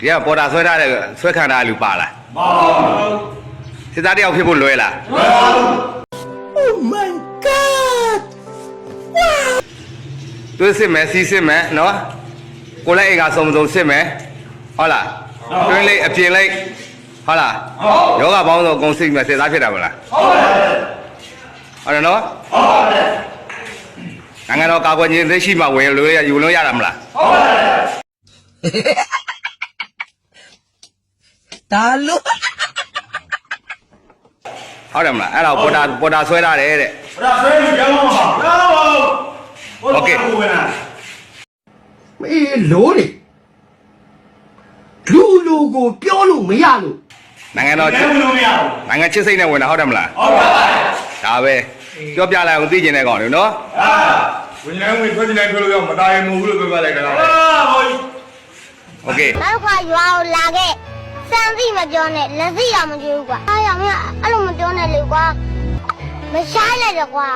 ဒီကပေါ်တာဆွဲထားတဲ့ဆွဲခံထားလူပါလားမဟုတ်စစ်သားတယောက်ဖြစ်ဖို့လွယ်လားလွယ်ပါဘူး Oh my god သူစစ်မယ်စီးစစ်မယ်နော်ကိုလည်းအိမ်ကစုံစုံစစ်မယ်ဟုတ်လားတွင်းလိုက်အပြင်လိုက်ဟုတ်လားယောဂပေါင်းတော့အကုန်စိတ်မယ်စစ်သားဖြစ်တာမလားဟုတ်တယ်နော်ဟုတ်တယ်နိုင်ငံတော်ကာကွယ်ရေးသိရှိမှဝင်လို့ရယူလို့ရတာမလားဟုတ်တယ်ဒါလို့ဟုတ်တယ်မလားအဲ့တော့ပေါ်တာဆွဲထားတယ်တဲ့ပေါ်တာဆွဲပြီးကြောင်းမှာโอเคမေးလို့လေလူကိုပြောလို့မရလို့နိုင်ငံတော်ပြောလို့မရဘူးနိုင်ငံချစ်စိတ်နဲ့ဝင်တာဟုတ်တယ်မလားဟုတ်ပါပါဒါပဲပြောပြလိုက်အောင်သိကျင်တဲ့ကောင်လေနော်ဝင်နေဝင်ထွက်နေထွက်လို့ရမတားရင်မဟုတ်ဘူးလို့ပြောပြလိုက်တာโอเคနောက်ခါရွာကိုလာခဲ့စမ်းသိမပြောနဲ့လက်စီရမကြွဘူးကွာအားရမင်းအဲ့လိုမပြောနဲ့လေကွာမဆိုင်လိုက်တော့ကွာ